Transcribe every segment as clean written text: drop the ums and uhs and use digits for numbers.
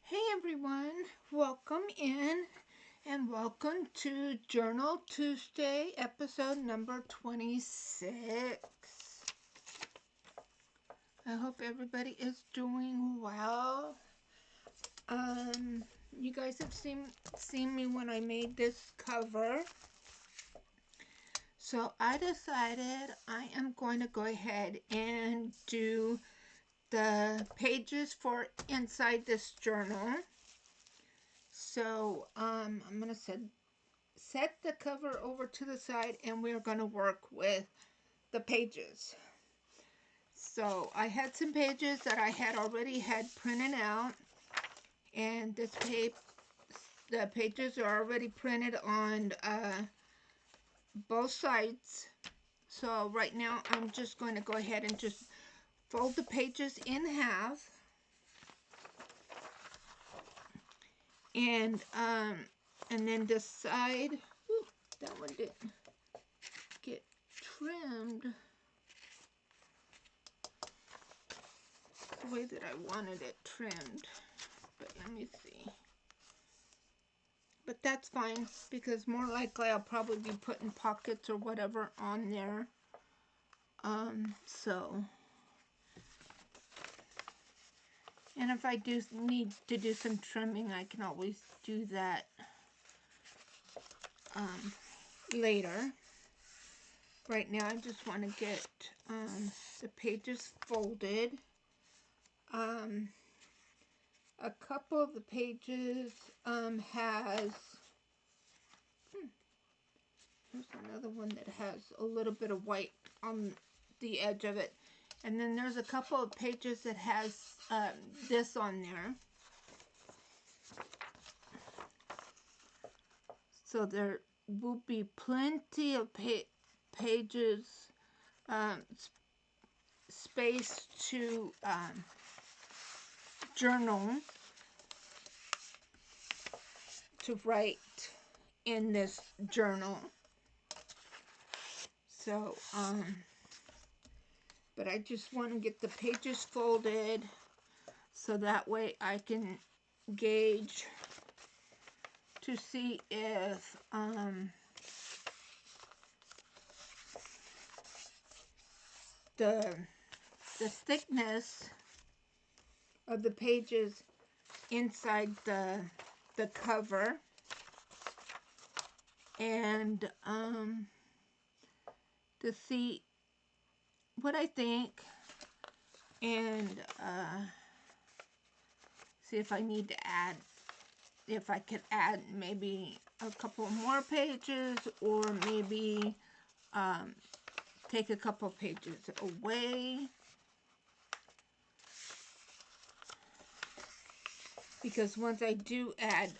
Hey everyone, welcome in and welcome to Journal Tuesday, episode number 26. I hope everybody is doing well. You guys have seen me when I made this cover. So I decided I am going to go ahead and do the pages for inside this journal. So I'm going to set the cover over to the side and we're going to work with the pages. So I had some pages that I had already had printed out, and the pages are already printed on both sides. So right now I'm just going to go ahead and just fold the pages in half, and then this side, that one didn't get trimmed the way that I wanted it trimmed, but let me see. But that's fine, because more likely I'll probably be putting pockets or whatever on there. And if I do need to do some trimming, I can always do that later. Right now I just want to get the pages folded. A couple of the pages has, there's another one that has a little bit of white on the edge of it. And then there's a couple of pages that has this on there. So there will be plenty of pages, space to journal, to write in this journal. So, but I just want to get the pages folded so that way I can gauge to see if the thickness of the pages inside the cover, and to see what I think, and see if I need to add, if I could add maybe a couple more pages, or maybe take a couple pages away, because once I do add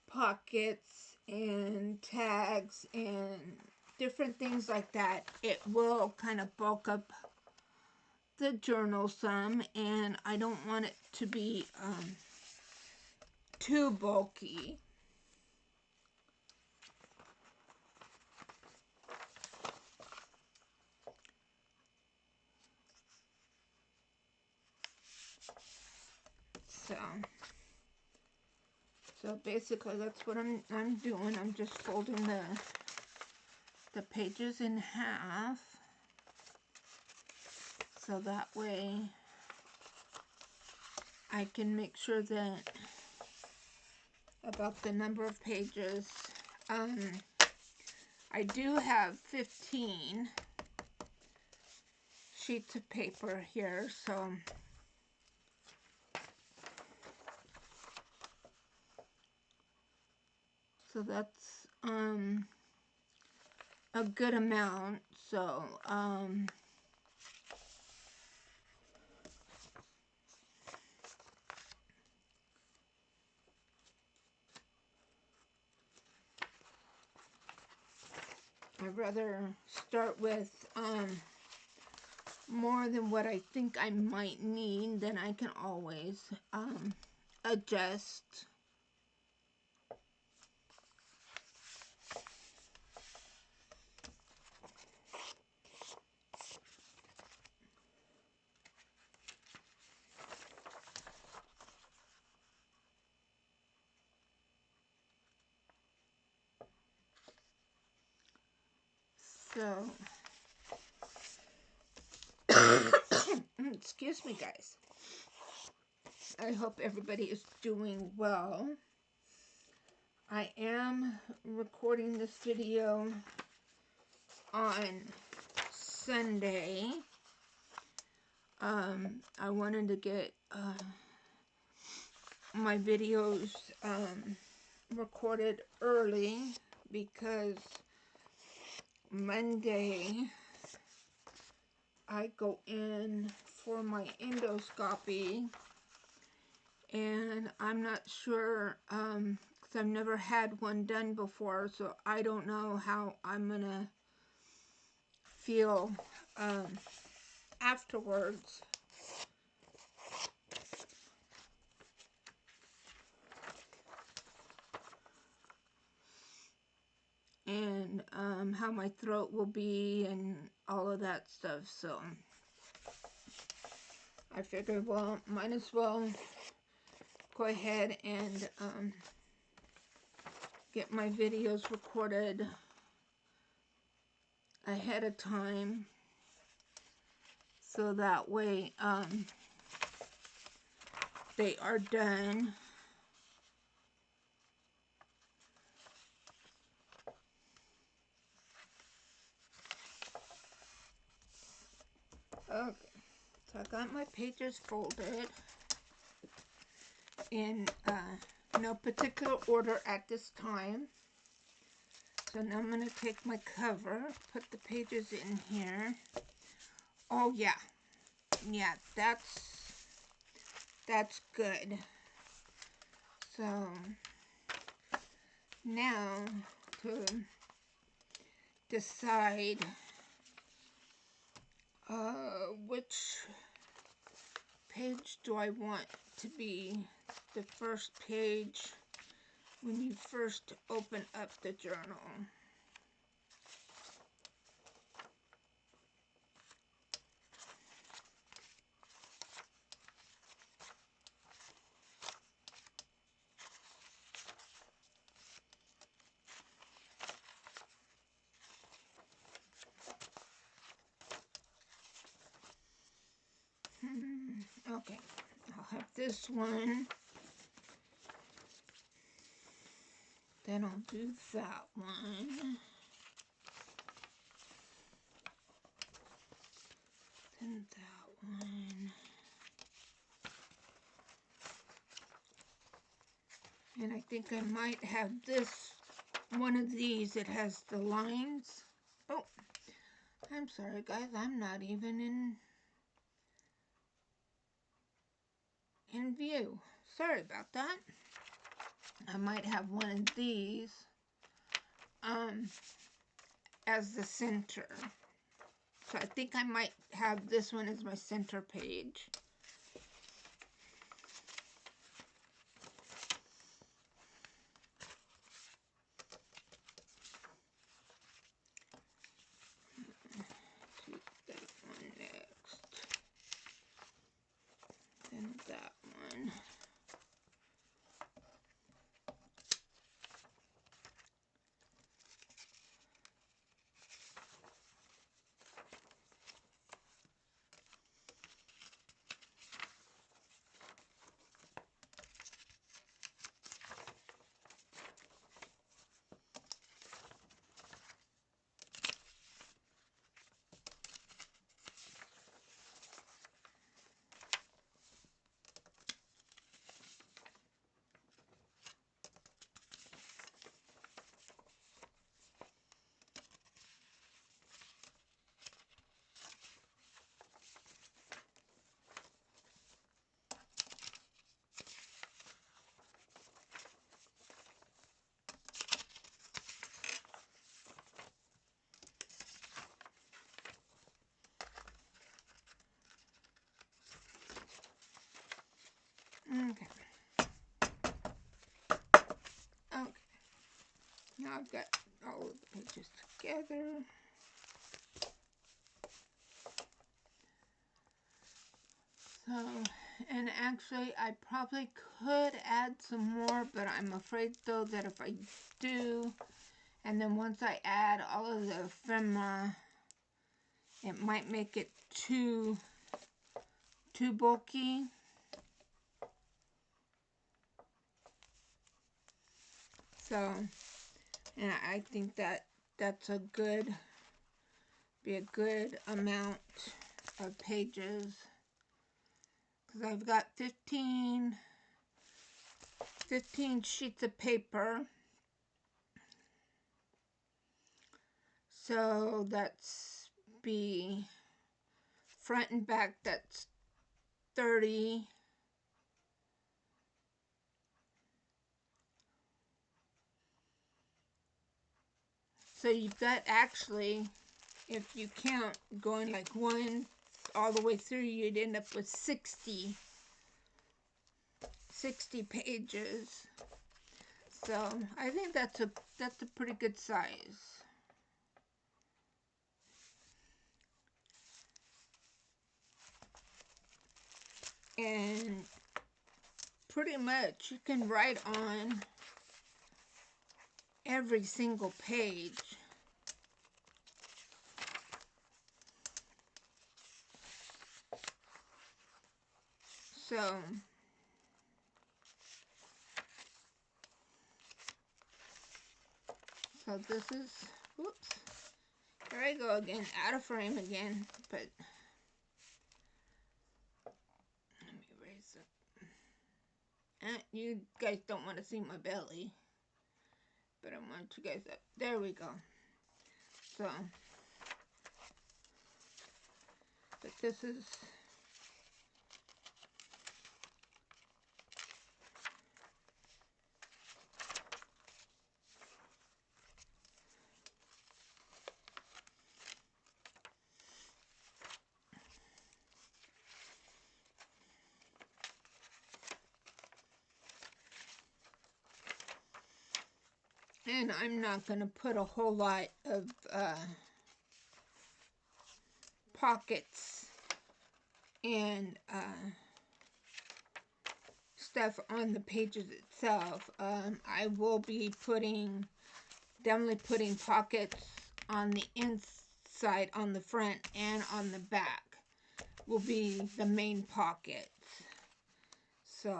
pockets and tags and different things like that, it will kind of bulk up the journal some, and I don't want it to be too bulky. So basically that's what I'm doing. I'm just folding the pages in half, so that way I can make sure that about the number of pages. I do have 15 sheets of paper here, so that's a good amount. So I'd rather start with more than what I think I might need, then I can always adjust. So, excuse me, guys. I hope everybody is doing well. I am recording this video on Sunday. I wanted to get my videos recorded early because Monday I go in for my endoscopy, and I'm not sure because I've never had one done before, so I don't know how I'm gonna feel afterwards. And how my throat will be and all of that stuff. So I figured, well, might as well go ahead and get my videos recorded ahead of time, so that way they are done. Okay, so I got my pages folded in no particular order at this time. So now I'm going to take my cover, put the pages in here. Oh yeah, that's good. So now to decide which page do I want to be the first page when you first open up the journal. Okay, I'll have this one. Then I'll do that one. Then that one. And I think I might have this, one of these that has the lines. Oh, I'm sorry guys, I'm not even in view. Sorry about that. I might have one of these as the center. So I think I might have this one as my center page. Do that one next. Then that one. Okay. Okay. Now I've got all of the pages together. So, and actually I probably could add some more, but I'm afraid though that if I do, And then once I add all of the ephemera, it might make it too bulky. So, and I think that's be a good amount of pages, because I've got 15 sheets of paper. So that's be front and back, that's 30. So you've got, actually, if you count going like 1 all the way through, you'd end up with 60 pages. So I think that's a pretty good size. And pretty much you can write on every single page. So this is, whoops, here I go again, out of frame again, but let me erase it. You guys don't want to see my belly, but I want you guys up. There we go. So, but this is, and I'm not going to put a whole lot of pockets and stuff on the pages itself. I will be definitely putting pockets on the inside, on the front, and on the back will be the main pockets. So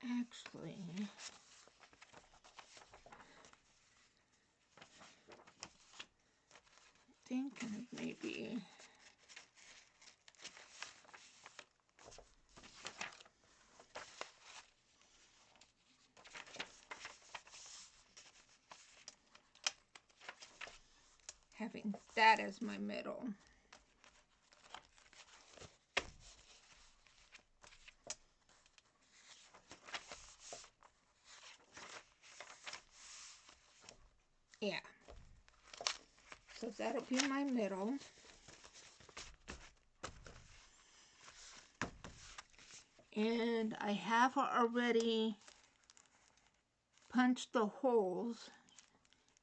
actually, thinking of maybe having that as my middle. Yeah. So that'll be my middle. And I have already punched the holes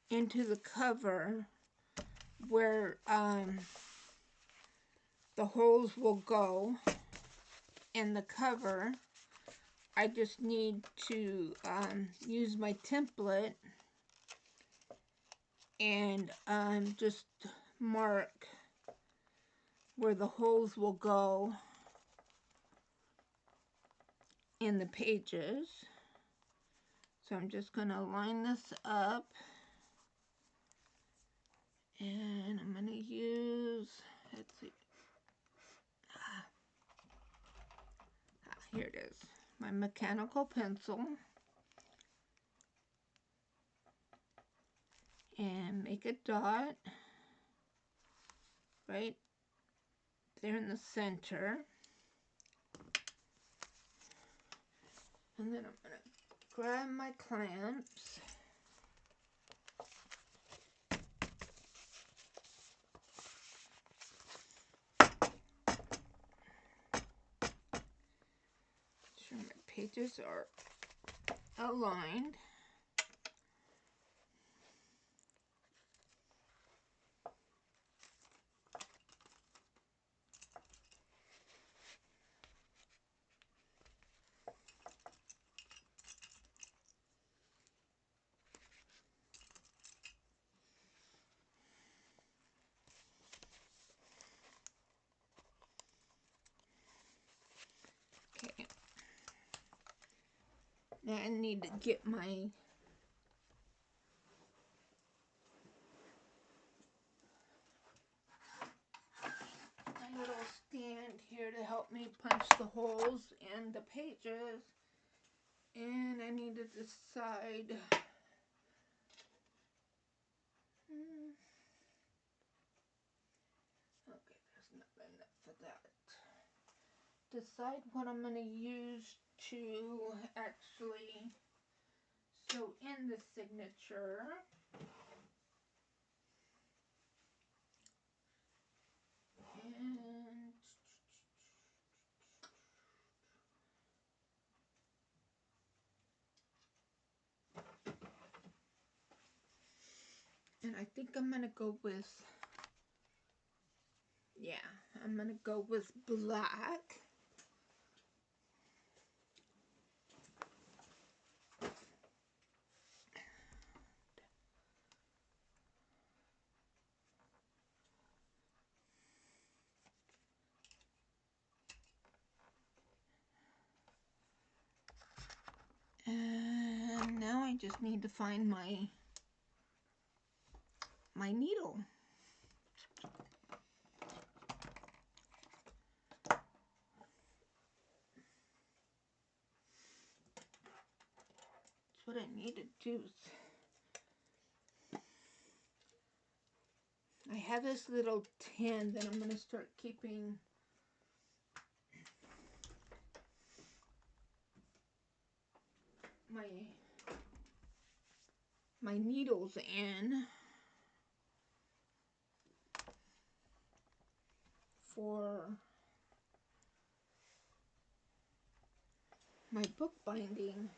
into the cover where the holes will go in the cover. I just need to use my template and just mark where the holes will go in the pages. So I'm just going to line this up, and I'm going to use, let's see, here it is, my mechanical pencil, and make a dot right there in the center. And then I'm going to grab my clamps. Make sure my pages are aligned. I need to get my little stand here to help me punch the holes in the pages. And I need to decide. Okay, there's not enough for that. Decide what I'm going to use to actually sew in the signature. And I think I'm going to go with, yeah, I'm going to go with black. And now I just need to find my needle. That's what I need to do. I have this little tin that I'm going to start keeping my needles in for my book binding.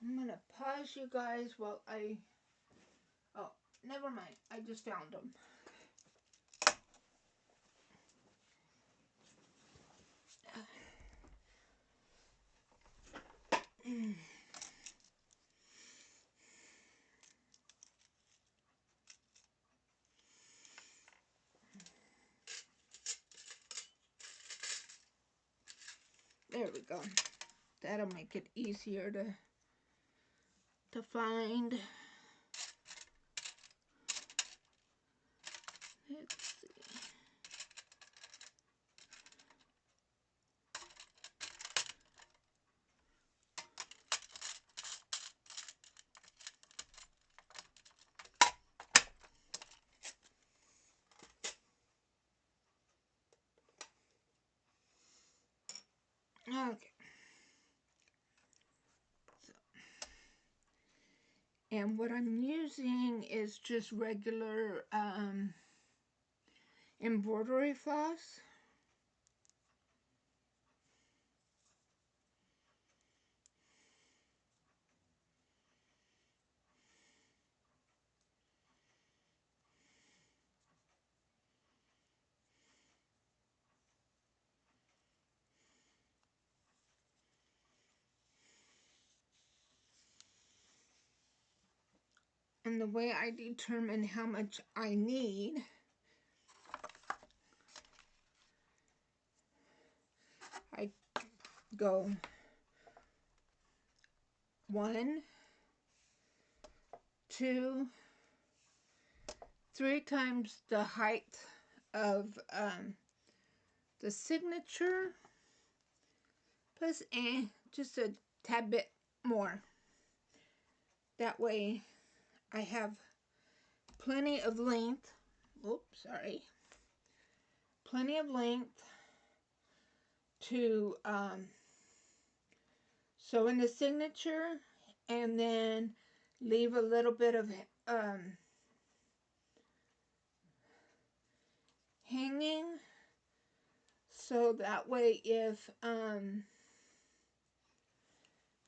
I'm going to pause you guys while oh, never mind. I just found them. There we go. That'll make it easier to find. Let's see. Okay. And what I'm using is just regular embroidery floss. And the way I determine how much I need, I go 1, 2, 3 times the height of the signature, plus just a tad bit more. That way I have plenty of length. Oops, sorry. plenty of length to sew in the signature, and then leave a little bit of hanging, so that way if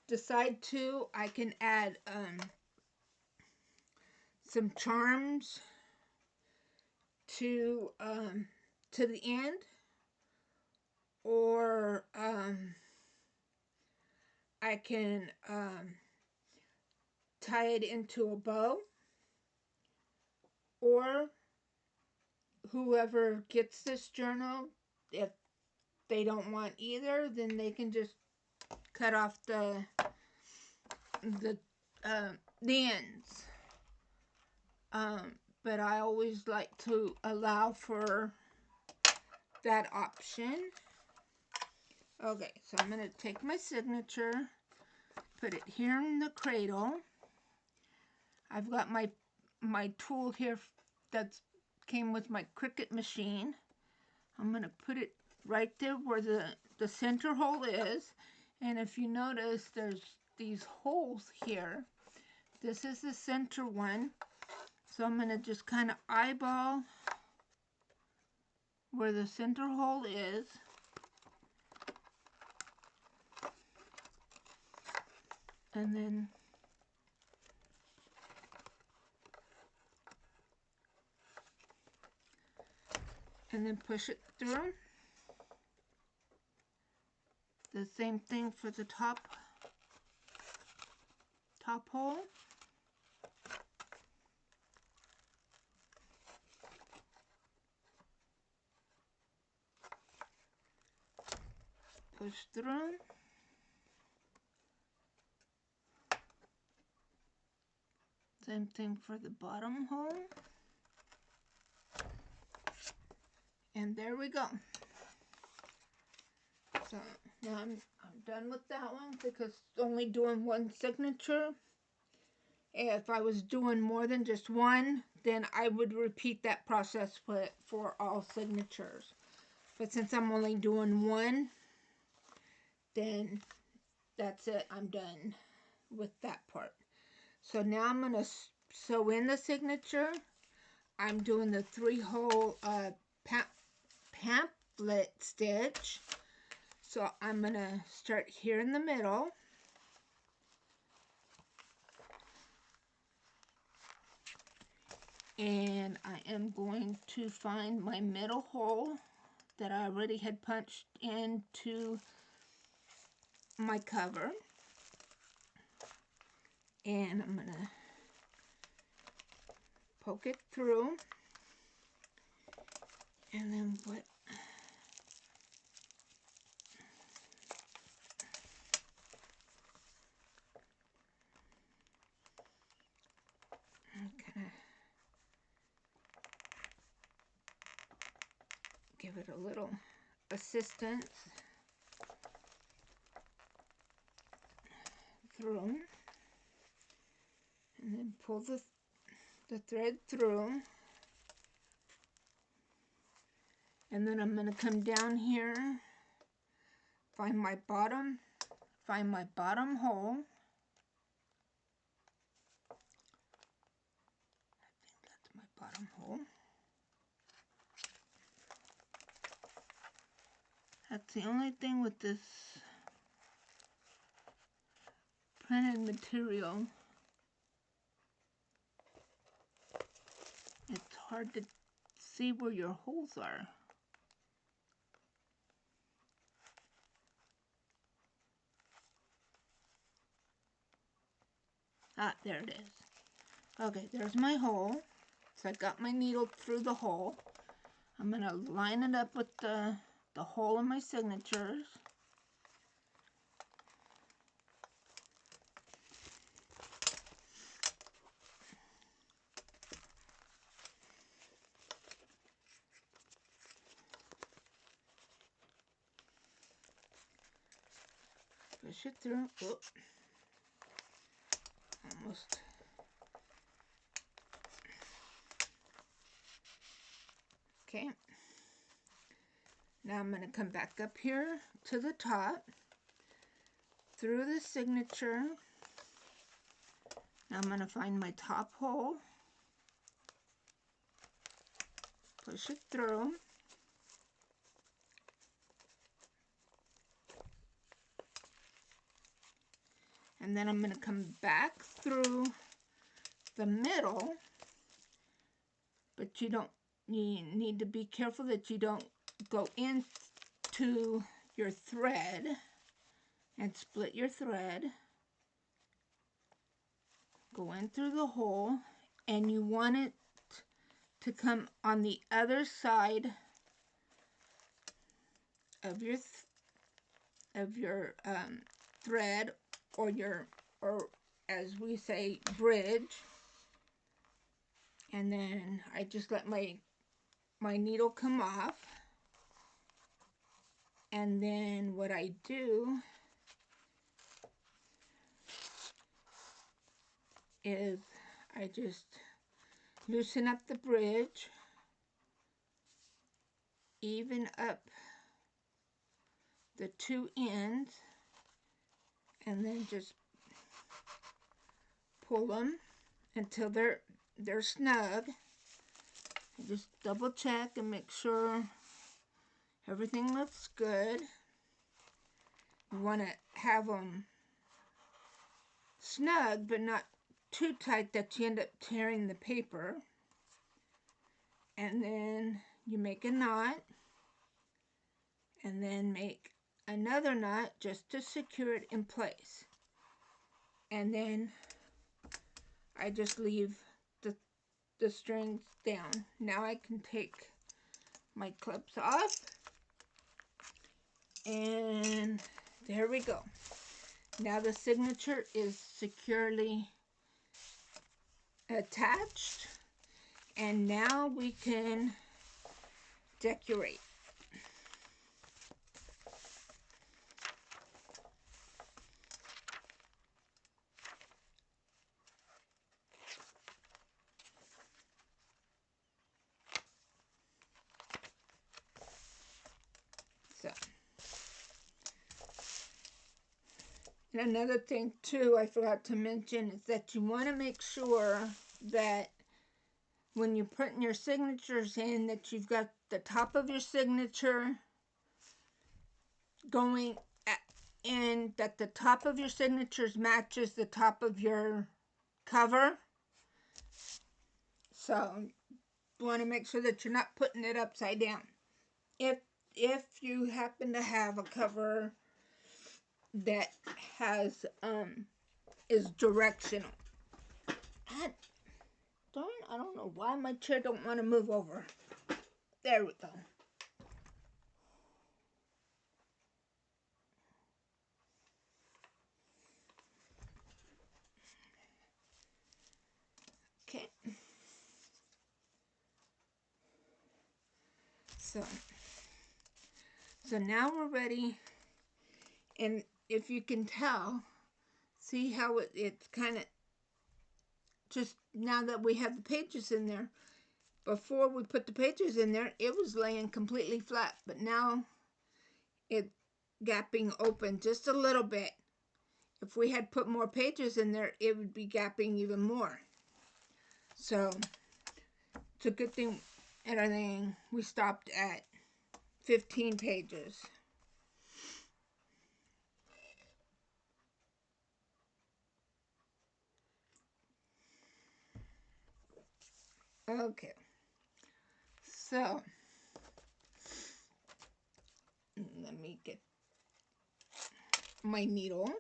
decide to, I can add some charms to the end, or I can tie it into a bow, or whoever gets this journal, if they don't want either, then they can just cut off the ends. But I always like to allow for that option. Okay, so I'm going to take my signature, put it here in the cradle. I've got my tool here that came with my Cricut machine. I'm going to put it right there where the center hole is. And if you notice, there's these holes here. This is the center one. So I'm going to just kind of eyeball where the center hole is. And then push it through. The same thing for the top hole. Push through. Same thing for the bottom hole. And there we go. So now I'm done with that one, because only doing one signature. If I was doing more than just one, then I would repeat that process for all signatures. But since I'm only doing one, then that's it. I'm done with that part. So now I'm going to sew in the signature. I'm doing the 3-hole pamphlet stitch. So I'm going to start here in the middle. And I am going to find my middle hole that I already had punched into my cover. And I'm going to poke it through. And then what? Kind of give it a little assistance through, and then pull the thread through, and then I'm going to come down here, find my bottom hole. I think that's my bottom hole. That's the only thing with this printed material. It's hard to see where your holes are. Ah, there it is. Okay, there's my hole. So I got my needle through the hole. I'm going to line it up with the hole in my signatures. Push it through. Oh, almost. Okay. Now I'm going to come back up here to the top, through the signature. Now I'm going to find my top hole, push it through, and then I'm going to come back through the middle, but you need to be careful that you don't go into your thread and split your thread. Go in through the hole, and you want it to come on the other side of your thread, or as we say, bridge. And then I just let my needle come off, and then what I do is I just loosen up the bridge, even up the two ends, and then just pull them until they're snug. Just double check and make sure everything looks good. You want to have them snug, but not too tight that you end up tearing the paper. And then you make a knot, and then make another knot just to secure it in place. And then I just leave the strings down. Now I can take my clips off, and there we go. Now the signature is securely attached, and now we can decorate. So, and another thing too I forgot to mention is that you want to make sure that when you're putting your signatures in, that you've got the top of your signature going in, that the top of your signatures matches the top of your cover. So you want to make sure that you're not putting it upside down. If you happen to have a cover that has is directional. Darn, I don't know why my chair don't want to move over. There we go. Okay. So now we're ready, and if you can tell, see how it's kind of just now that we have the pages in there. Before we put the pages in there, it was laying completely flat, but now it's gapping open just a little bit. If we had put more pages in there, it would be gapping even more. So it's a good thing everything we stopped at 15 pages. Okay, so let me get my needle,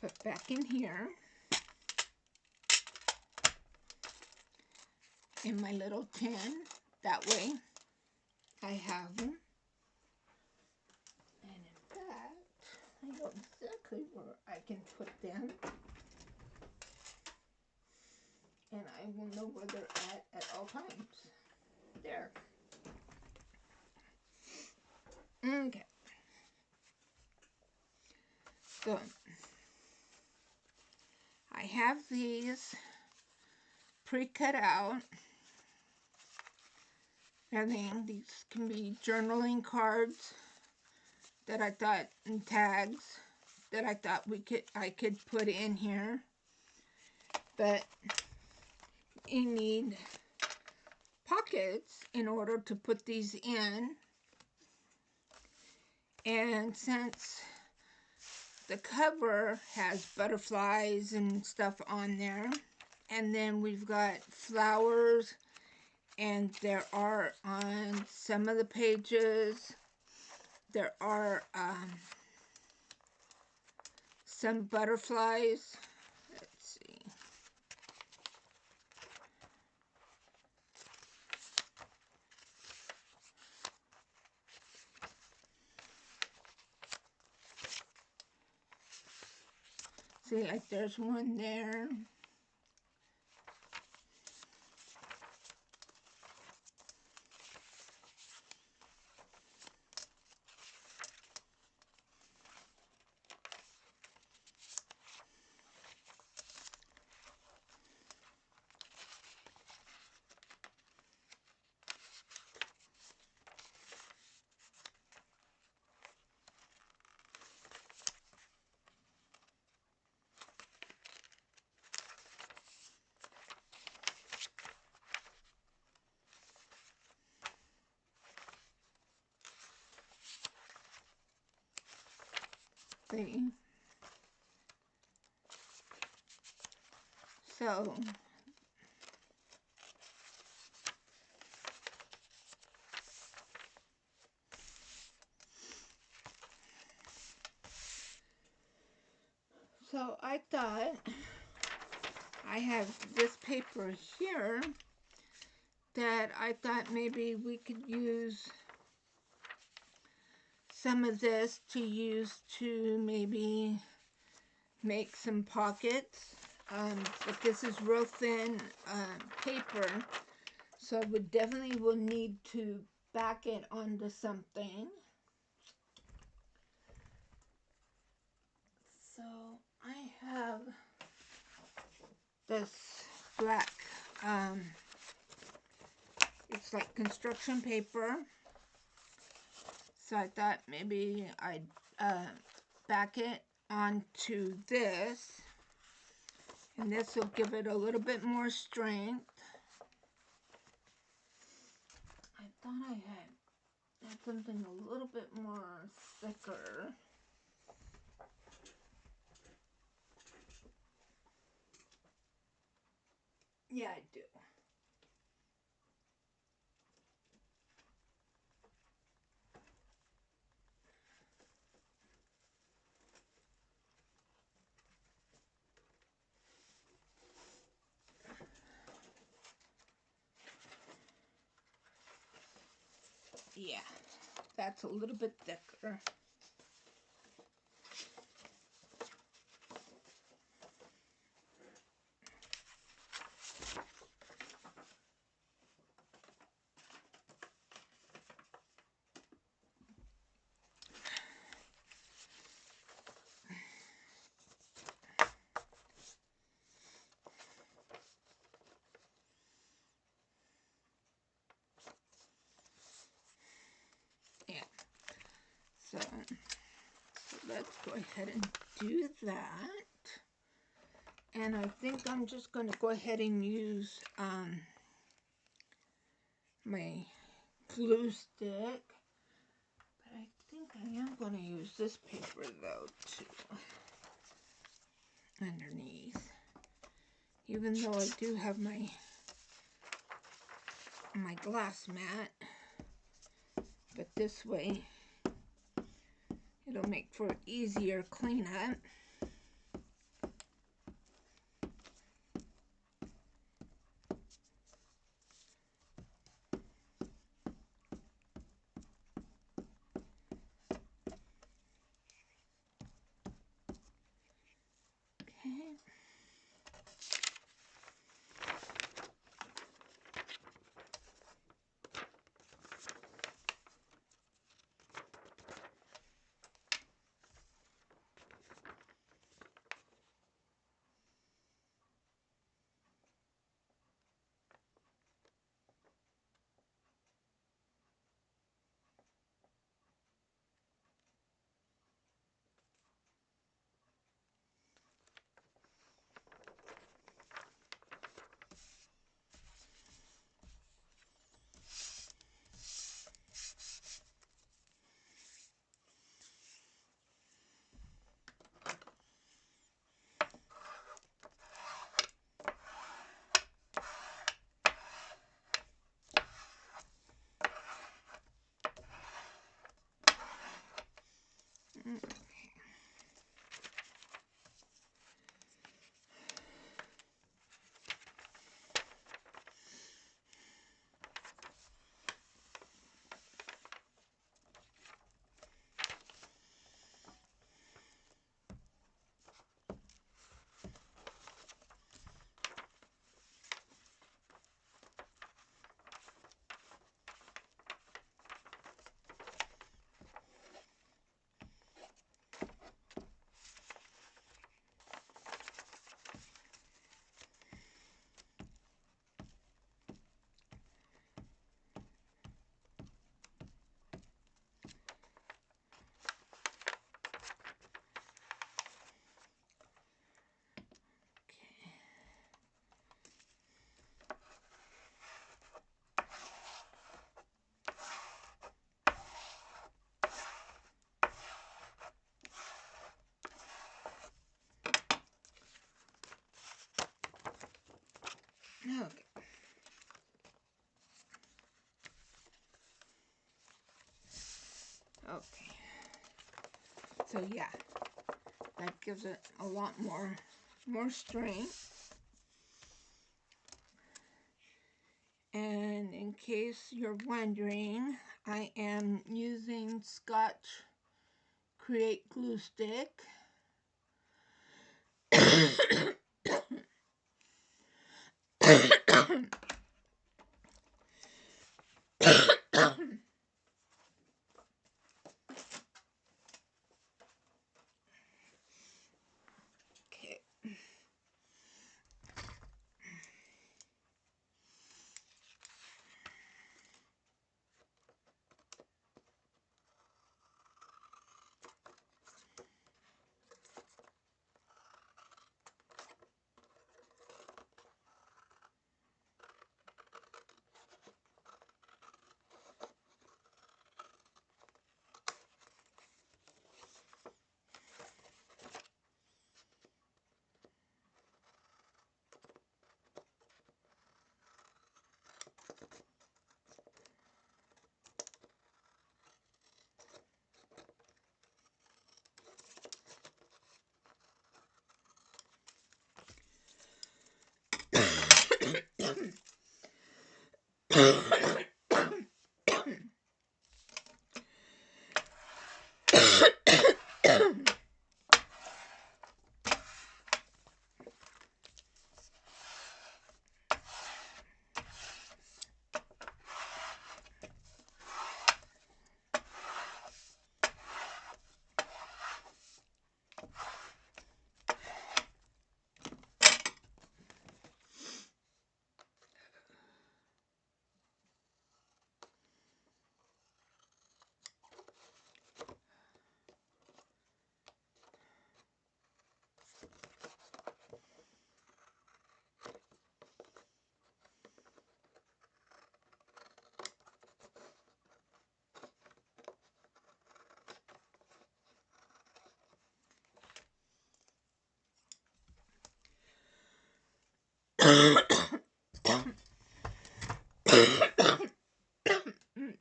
put back in here, in my little tin. That way I have them. And in fact, I know exactly where I can put them. And I will know where they're at all times. There. Okay. So, I have these pre-cut out. I think these can be journaling cards that I thought, and tags that I thought I could put in here. But you need pockets in order to put these in. And since the cover has butterflies and stuff on there, and then we've got flowers, and there are on some of the pages, there are some butterflies. Let's see. See, like there's one there. See? So I thought I have this paper here that I thought maybe we could use some of this to use to maybe make some pockets. But this is real thin paper, so we definitely will need to back it onto something. So I have this black, it's like construction paper. So I thought maybe I'd back it onto this, and this will give it a little bit more strength. I thought I had something a little bit more thicker. Yeah, I do. Yeah, that's a little bit thicker. Yeah. So let's go ahead and do that. And I think I'm just going to go ahead and use my glue stick. But I think I am going to use this paper though too, underneath. Even though I do have my glass mat, but this way it'll make for easier cleanup. Okay. Okay. Okay. So yeah, that gives it a lot more strength. And in case you're wondering, I am using Scotch Create glue stick. Okay.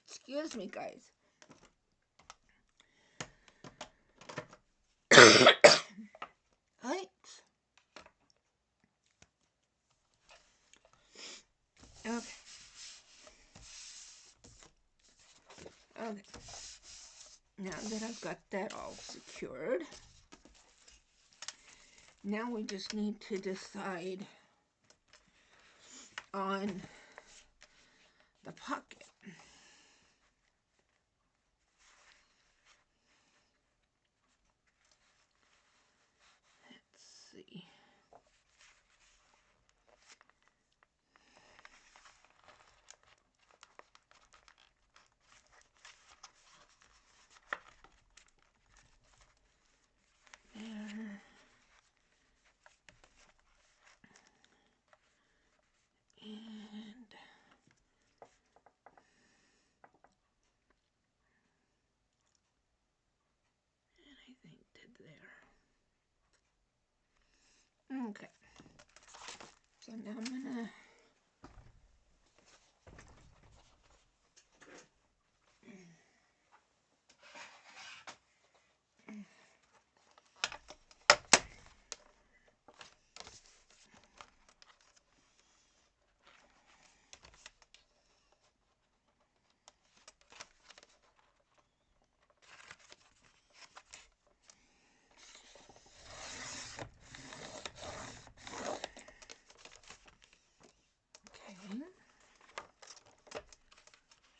Excuse me, guys. Right. Okay. Okay. Now that I've got that all secured, now we just need to decide on the pocket. Let's see. There. And I think did there. Okay. So now I'm gonna okay.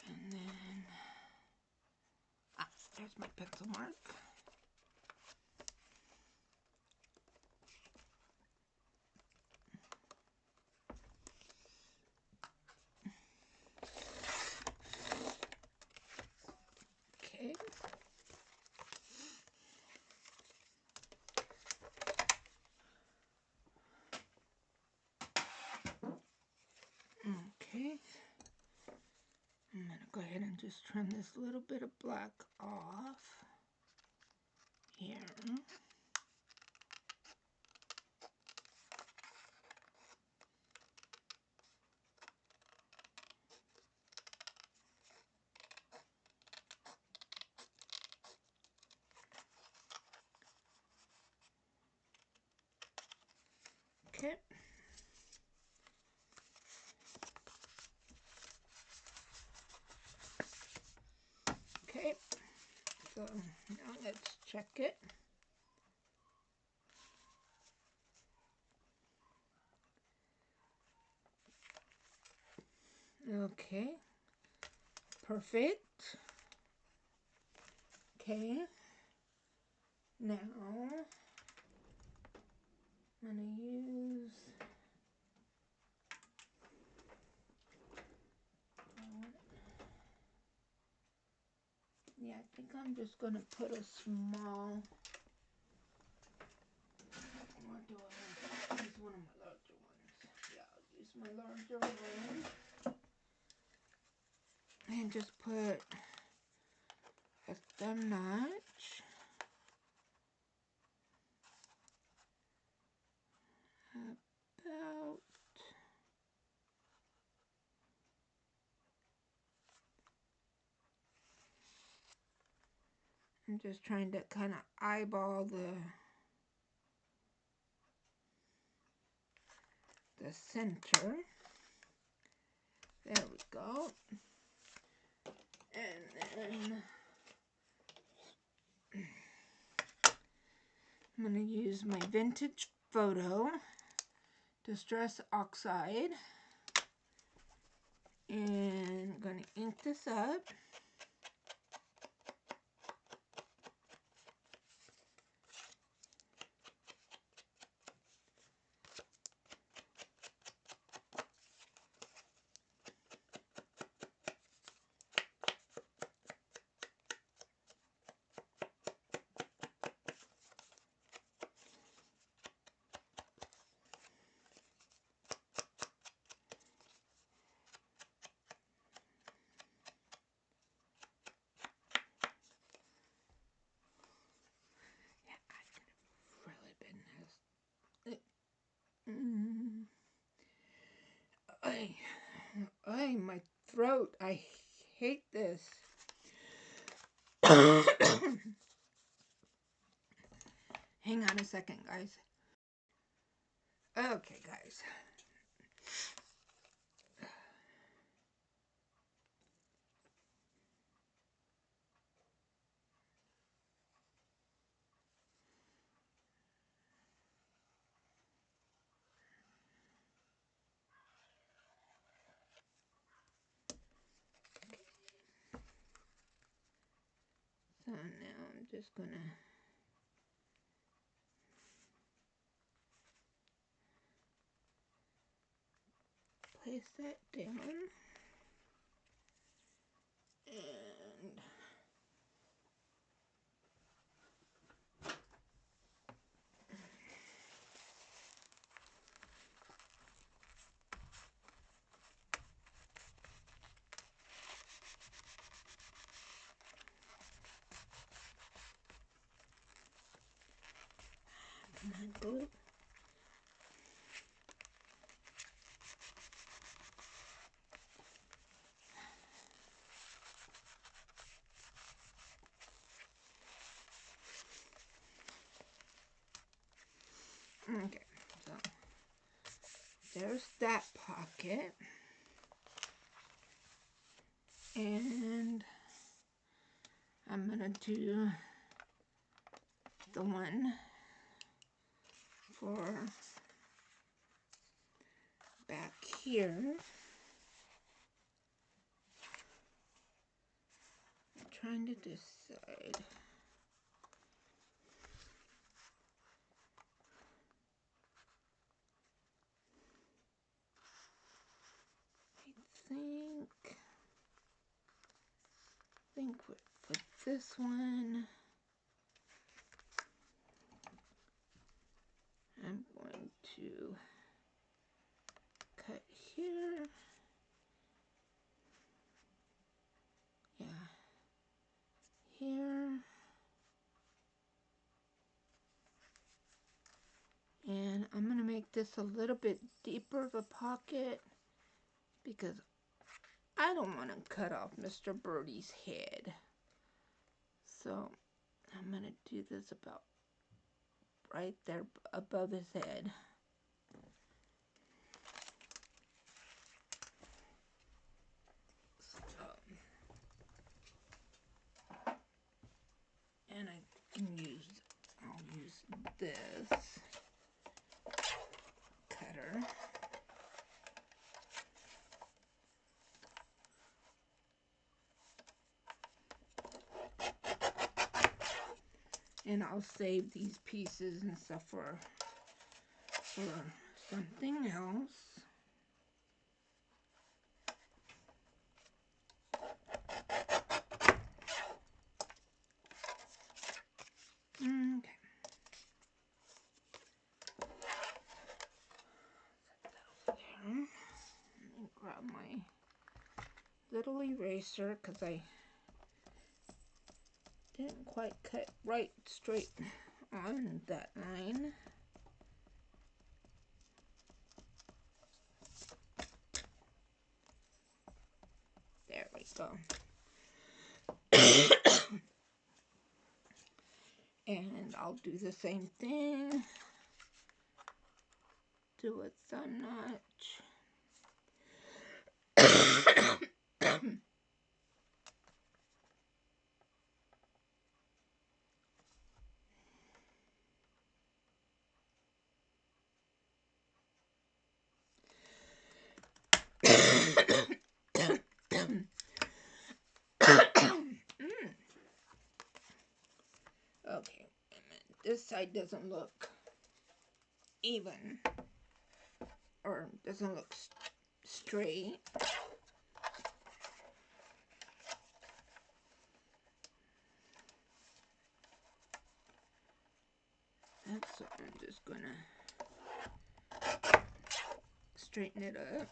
And then there's my pencil mark. Okay. Okay. I'm gonna go ahead and just trim this little bit of black off here. Okay. Okay, so now let's check it. Okay, perfect. Okay, now I'm going to use, yeah, I think I'm just going to put a small, what do I use one of my larger ones. Yeah, I'll use my larger one. And just put a thumb notch. About I'm just trying to kind of eyeball the center. There we go. And then I'm going to use my vintage photo distress oxide. And I'm going to ink this up. My throat. I hate this. Hang on a second, guys. Okay, guys. So now I'm just going to place that down. And come on, glue. Okay, so there's that pocket. And I'm going to do the one for back here. I'm trying to decide. I think for this one, I'm going to cut here. Yeah. Here. And I'm going to make this a little bit deeper of a pocket because I don't want to cut off Mr. Birdie's head. So I'm going to do this about right there above his head. then I'll save these pieces and stuff for something else. Okay. Set that over there. Let me grab my little eraser because I didn't quite cut right straight on that line. There we go. And I'll do the same thing. Do a thumb notch. Okay, this side doesn't look even, or doesn't look straight. And so I'm just gonna straighten it up.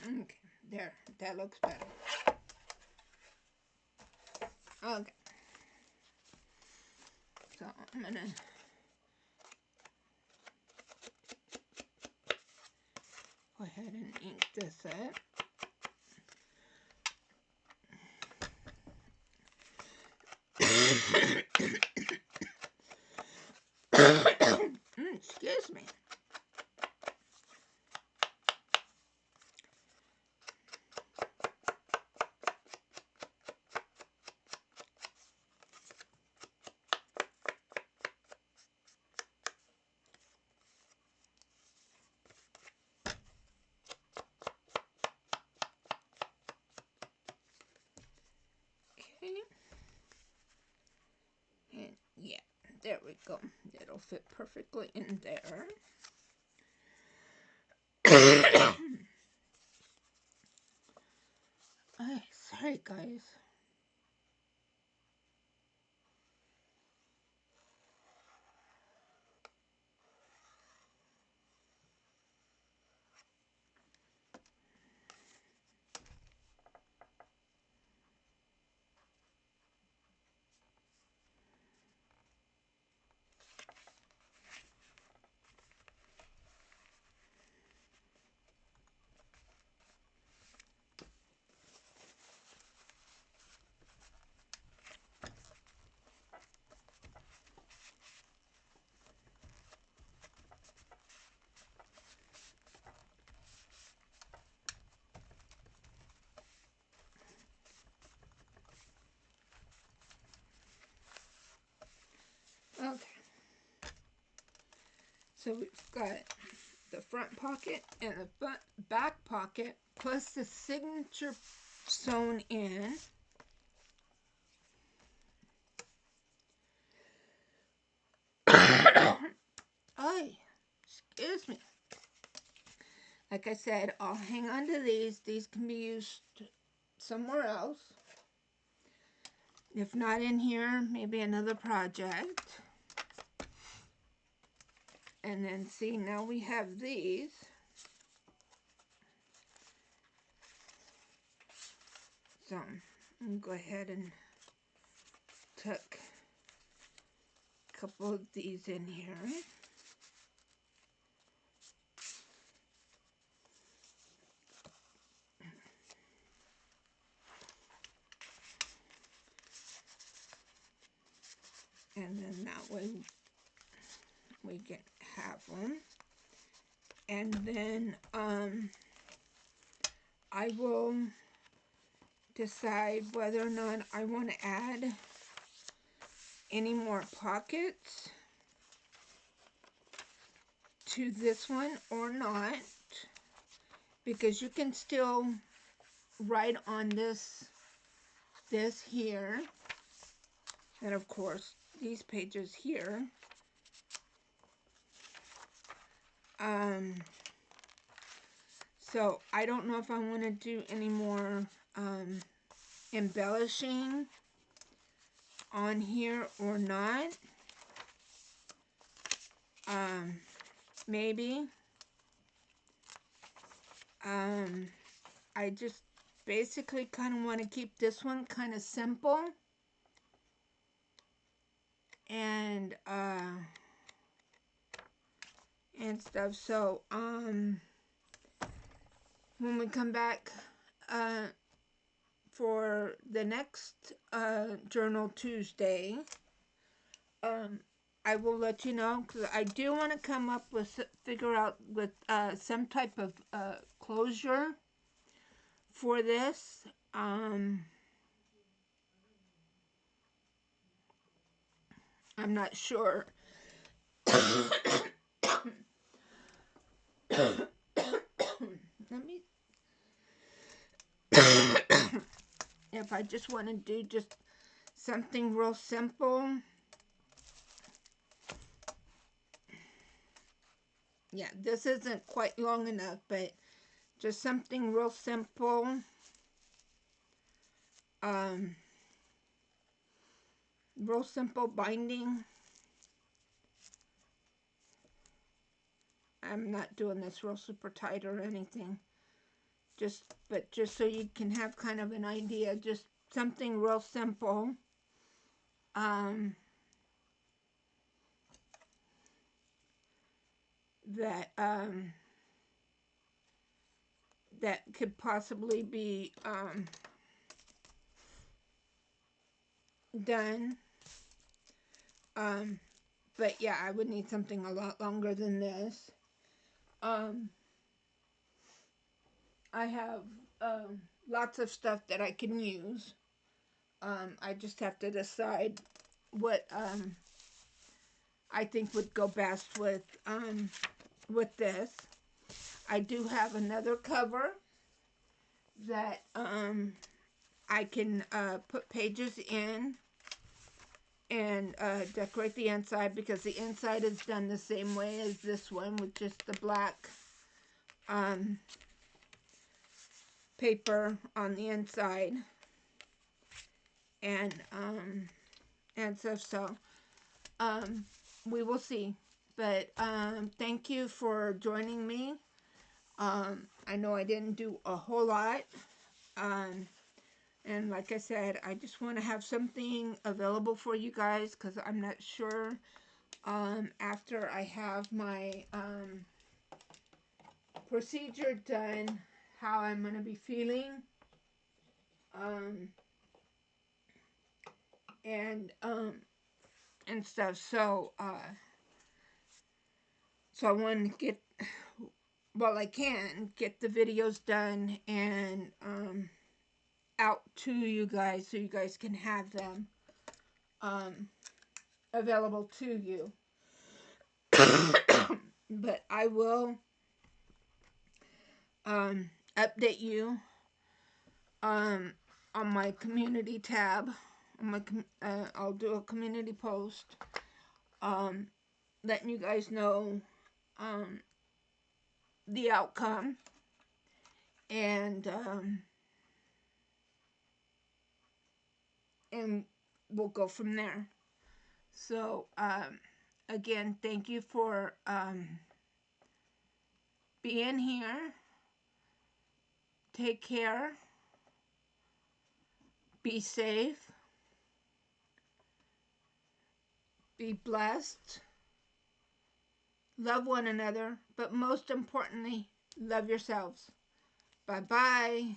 Okay, there, that looks better. Okay, so I'm gonna go ahead and ink this up. Excuse me. Okay. And yeah, there we go. It'll fit perfectly in there. Ay, sorry guys. Okay. So we've got the front pocket and the back pocket plus the signature sewn in. Ay, excuse me. Like I said, I'll hang on to these. These can be used somewhere else. If not in here, maybe another project. And then see, now we have these. So I'm going to go ahead and tuck a couple of these in here. And then that way we can have them. And then I will decide whether or not I want to add any more pockets to this one or not, because you can still write on this here, and of course these pages here. So I don't know if I want to do any more embellishing on here or not. Maybe. I just basically kind of want to keep this one kind of simple. And stuff. So when we come back for the next Journal Tuesday, I will let you know, because I do want to come up with, figure out with some type of closure for this. I'm not sure. Let me if I just want to do just something real simple. Yeah, this isn't quite long enough, but just something real simple. Real simple binding. I'm not doing this real super tight or anything. But just so you can have kind of an idea, just something real simple. That could possibly be done. But yeah, I would need something a lot longer than this. I have lots of stuff that I can use. I just have to decide what I think would go best with this. I do have another cover that I can put pages in and decorate the inside, because the inside is done the same way as this one, with just the black paper on the inside and stuff. So we will see. But thank you for joining me. I know I didn't do a whole lot. And like I said, I just want to have something available for you guys, because I'm not sure after I have my procedure done how I'm going to be feeling. And stuff. So I want to get, well, I can get the videos done and out to you guys, so you guys can have them available to you. But I will update you on my community tab. I'll do a community post letting you guys know the outcome, and we'll go from there. So again, thank you for being here. Take care. Be safe. Be blessed. Love one another, but most importantly, love yourselves. Bye-bye.